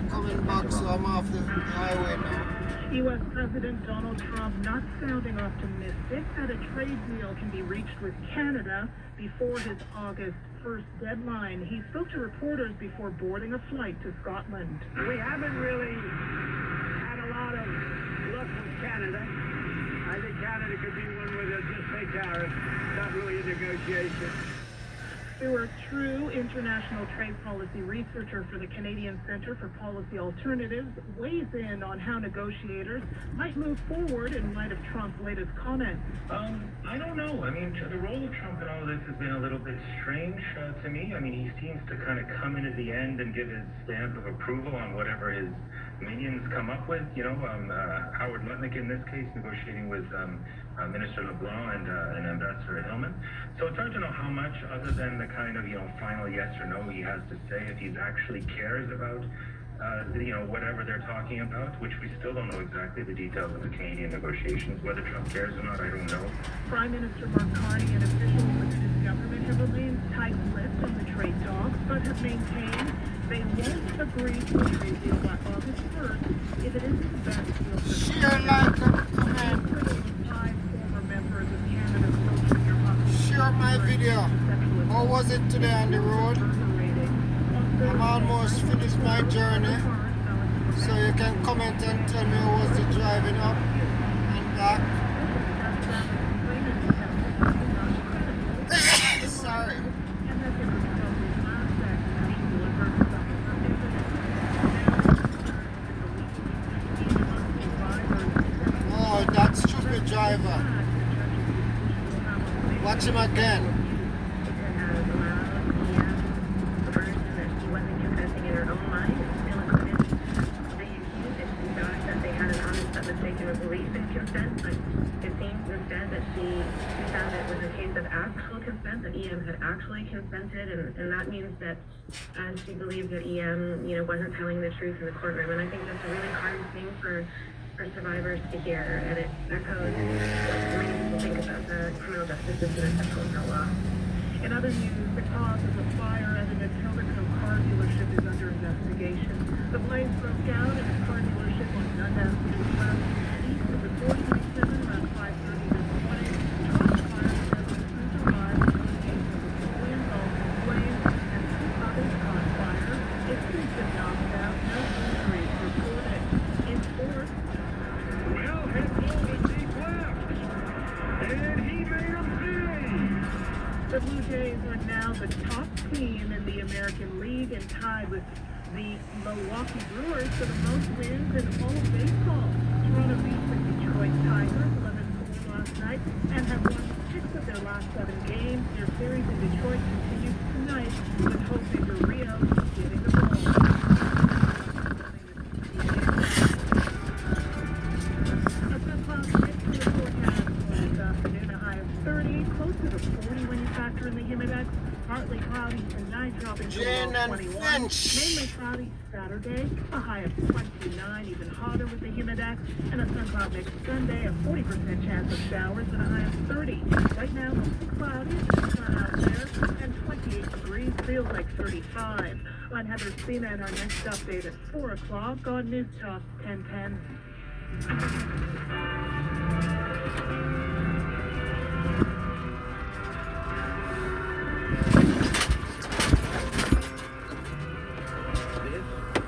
Coming back, so I'm off the highway now. U.S. President Donald Trump not sounding optimistic that a trade deal can be reached with Canada before his August 1st deadline. He spoke to reporters before boarding a flight to Scotland. We haven't really had a lot of luck with Canada. I think Canada could be one where they'll just pay tariffs, not really a negotiation. Stuart True, international trade policy researcher for the Canadian Centre for Policy Alternatives, weighs in on how negotiators might move forward in light of Trump's latest comments. I don't know. I mean, the role of Trump in all this has been a little bit strange to me. I mean, he seems to kind of come in at the end and give his stamp of approval on whatever his minions come up with. You know, Howard Lutnick in this case negotiating with Minister LeBlanc and Ambassador Hillman. So it's hard to know how much, other than the kind of, final yes or no he has to say, if he actually cares about, whatever they're talking about, which we still don't know exactly the details of the Canadian negotiations. Whether Trump cares or not, I don't know. Prime Minister Mark Carney and officials within his government have remained tight-lipped in the trade talks, but have maintained they won't agree to a trade deal by August 1st if it isn't the best deal for Share, like, and comment. Five former members of Canada's social media Share my video. How was it today on the road? I'm almost finished my journey. So you can comment and tell me how was the driving up and back. Sorry. Oh, that stupid driver. Watch him again. Actually consented, and that means that she believed that EM, wasn't telling the truth in the courtroom, and I think that's a really hard thing for survivors to hear, and it echoes what many people think about the criminal justice system and sexual assault law. In other news, the cause of the fire at an Etobicoke car dealership is under investigation. The blaze broke out at a car dealership on Dundas Street West, east of the 427 around 5:30 this morning. Truck fire service crews arrived to indicate there was a involved in flames and two others caught fire. It's since been knocked out. No injuries reported. In sports, Well, hit ball to deep left. And he made him big. the Blue Jays are now the top team in the American League and tied with the Milwaukee Brewers for the most wins in all of baseball. Toronto beat the Detroit Tigers 11-4 last night and have won 6 of their last 7 games. Their series in Detroit continues tonight with Jose Barrios getting the ball. A sun cloud mix for the forecast for this afternoon, a high of 30, close to the 40 when you factor in the humidex. Partly cloudy tonight, dropping to Jen low and 21. Finch. Mainly cloudy Saturday, a high of 29, even hotter with the humidex. And a sun cloud mix Sunday, a 40% chance of showers and a high of 30. Right now, mostly cloudy, the sun out there, and 28 degrees, feels like 35. I'm Heather Sina, and our next update at 4 o'clock on News Talk 1010.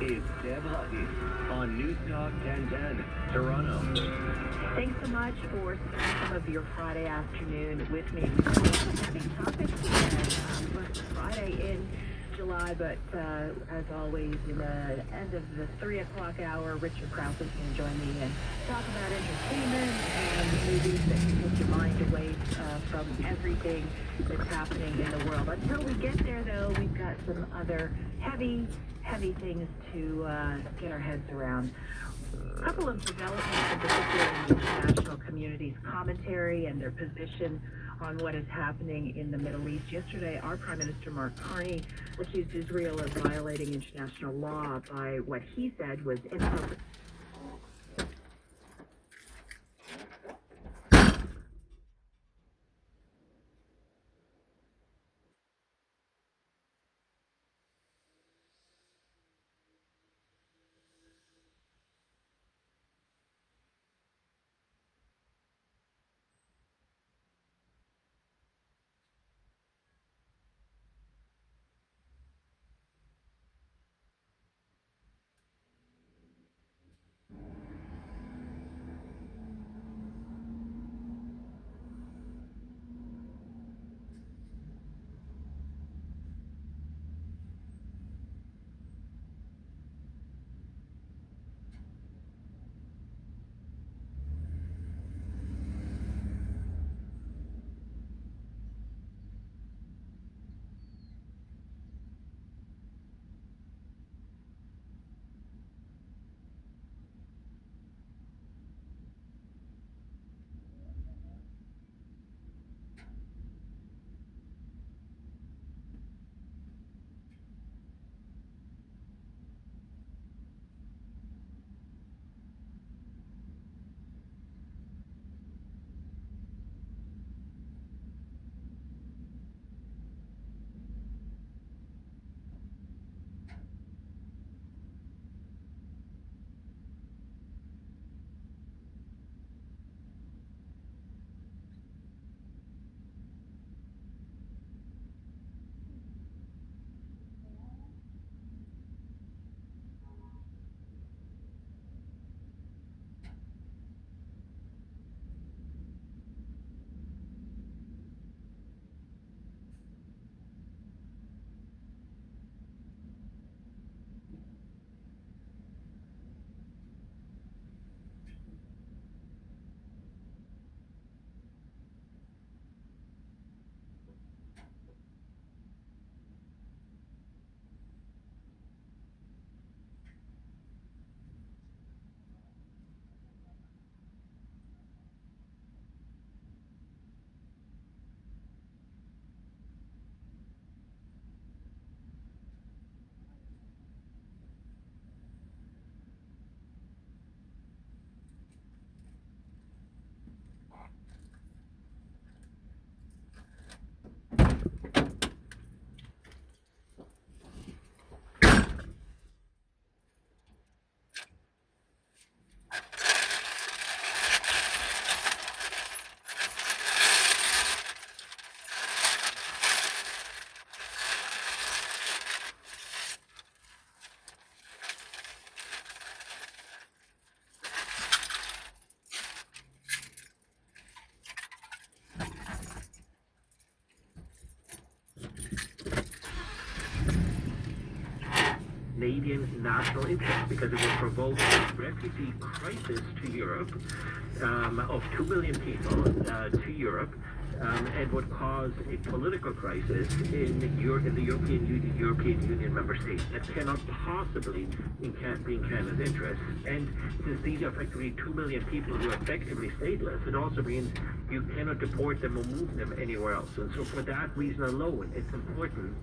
This is Deb Hutton on News Talk 1010, Toronto. Thanks so much for spending some of your Friday afternoon with me. Happy topics today. First Friday in July, but as always, in the end of the 3 o'clock hour, Richard Krause is going to join me and talk about entertainment and movies that can take your mind away from everything that's happening in the world. Until we get there, though, we've got some other heavy things to get our heads around. A couple of developments, in particular in the international community's commentary and their position on what is happening in the Middle East. Yesterday, our Prime Minister Mark Carney accused Israel of violating international law by what he said was inappropriate. Canadian national interest because it would provoke a refugee crisis to Europe of 2 million people to Europe. And would cause a political crisis in the European Union member states. That cannot possibly be in Canada's interest. And since these are effectively 2 million people who are effectively stateless, it also means you cannot deport them or move them anywhere else. And so for that reason alone, it's important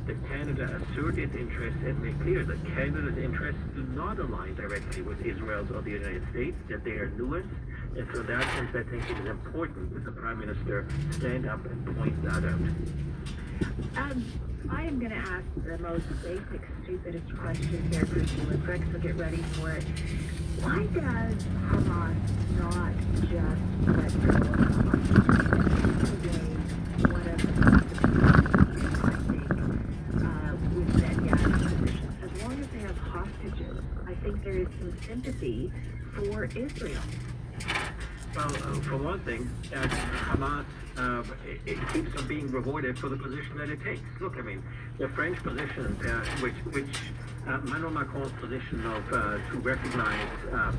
that Canada assert its interests and make clear that Canada's interests do not align directly with Israel's or the United States, that they are nuanced. And so in that sense, I think it is important that the Prime Minister stand up and point that out. I am going to ask the most basic, stupidest question here, Christian Lefrex, so get ready for it. Why does Hamas not just let go of today? One of the I think with Netanyahu's position, as long as they have hostages, I think there is some sympathy for Israel. Well, for one thing, Hamas it keeps on being rewarded for the position that it takes. Look, I mean, the French position, which Emmanuel Macron's position of to recognize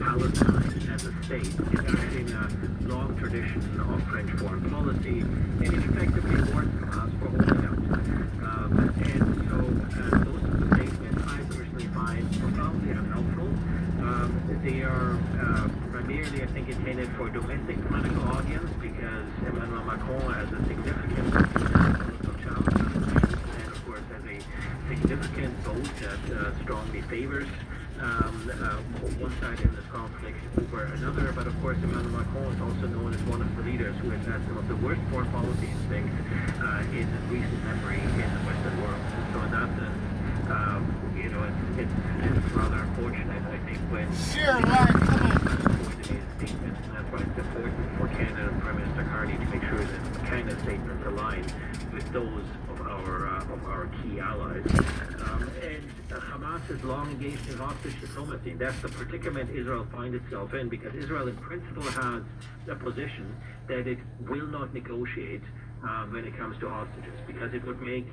Palestine as a state is actually in a long tradition of French foreign policy, and it effectively rewards Hamas for holding out. And so those statements I personally find profoundly unhelpful. They are primarily, I think, intended for a domestic political audience because Emmanuel Macron has a significant political challenge and, of course, has a significant vote that strongly favors one side in this conflict over another. But, of course, Emmanuel Macron is also known as one of the leaders who has had some of the worst foreign policy instincts in recent memory in the Western world. And so in that sense, you know, it's rather unfortunate, I think, when statements, and that's why it's important for Canada and Prime Minister Carney to make sure that Canada's statements align with those of our key allies. And Hamas has long engaged in hostage diplomacy. That's the predicament Israel finds itself in because Israel, in principle, has a position that it will not negotiate when it comes to hostages because it would make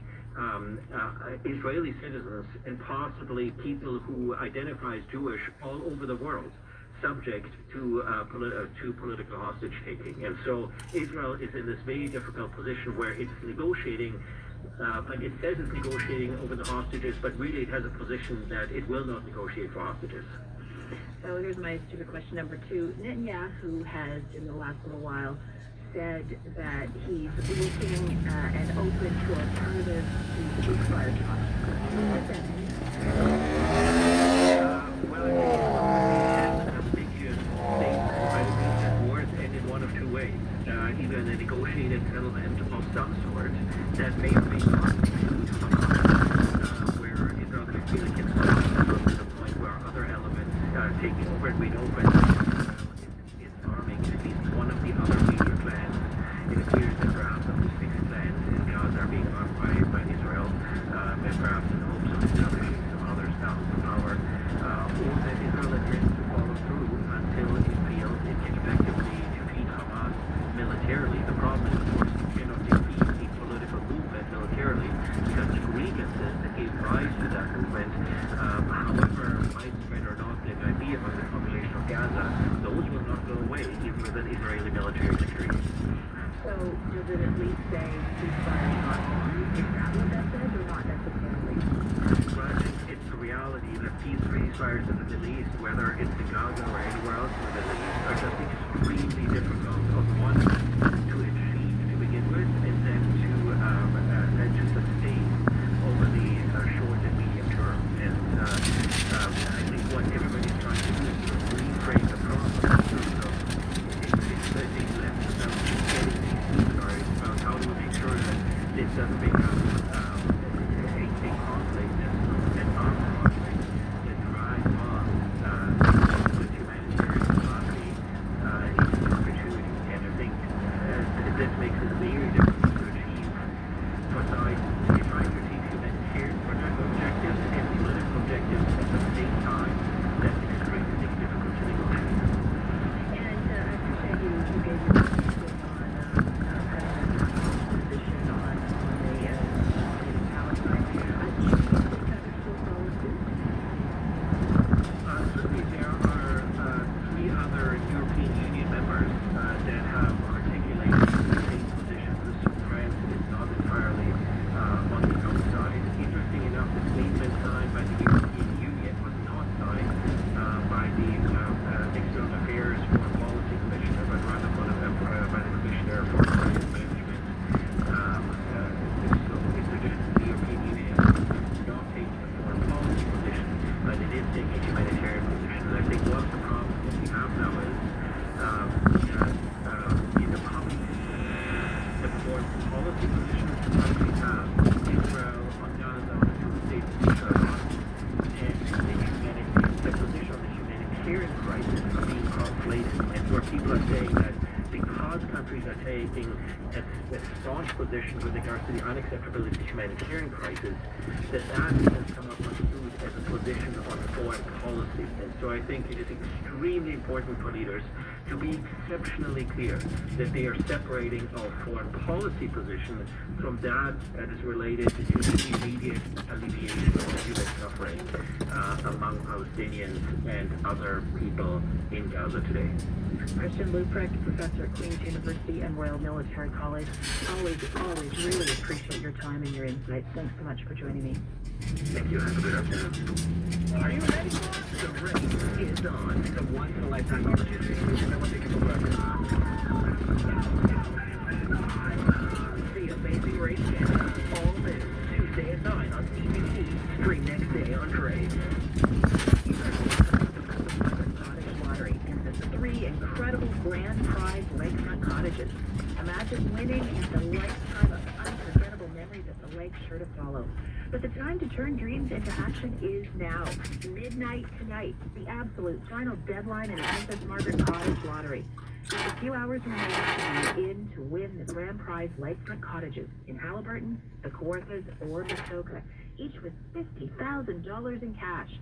Israeli citizens and possibly people who identify as Jewish all over the world subject to political hostage taking. And so Israel is in this very difficult position where it's negotiating, like it says it's negotiating over the hostages, but really it has a position that it will not negotiate for hostages. So here's my stupid question number 2. Netanyahu has, in the last little while, said that he's looking and open to alternatives to ceasefire talks. What does that mean? Well, it's an ambiguous statement. I think that wars end in one of two ways. Either in a negotiated settlement of some sort that may or may not include Hamas, where Israel can feel it gets to the point where other elements are taking over, and we know it's arming at least one of the other major clans. It appears that perhaps up to 6 clans in Gaza are being armed by Israel, and perhaps in hopes of establishing some others down to power, or that Israel intends to follow through until it feels it can effectively defeat Hamas militarily. The problem is, of course, you cannot defeat a political movement militarily because the grievances that gave rise to that movement, however widespread or not they might be among the population of Gaza, those will not go away even with an Israeli military victory. So does it at least say ceasefire not on? Is that what that says or not necessarily? Well, it's the reality that ceasefires in the Middle East, whether it's in Gaza or anywhere else in the Middle East, are just extremely difficult of one to achieve to begin with, and then to sustain over the short and medium term. And I think what everybody's trying to do is to reframe the problem in terms of it's less about getting these ceasefires, about how do we make sure that this doesn't become a conflict that's armed conflict that drives on with humanitarian capacity into perpetuity. And I think the position on the humanitarian crisis are being conflated, and where people are saying that because countries are taking a staunch position with regards to the unacceptability of the humanitarian crisis, that has come up understood as a position on foreign policy. And so I think it is extremely important for leaders to be exceptionally clear that they are separating our foreign policy position from that is related to the immediate alleviation of the human suffering among Palestinians and other people in Gaza today. Christian Luprecht, professor at Queen's University and Royal Military College. Always really appreciate your time and your insights. Thanks so much for joining me. Thank you. Have a good afternoon. Are you ready for it? The race is on. It's a once-in-a-lifetime opportunity. The Amazing Race Canada. All new. Tuesday at 9 on CBC. Stream next day on Crave. Cottage Lottery and the 3 incredible grand prize lakefront cottages. Imagine winning and the lifetime of unforgettable memories that the lake's sure to follow. But the time to turn dreams into action is now. Midnight tonight, the absolute final deadline in the Princess Margaret Cottage Lottery. Just a few hours remain to be in to win the grand prize lakefront cottages in Halliburton, the Kawarthas, or Muskoka, each with $50,000 in cash.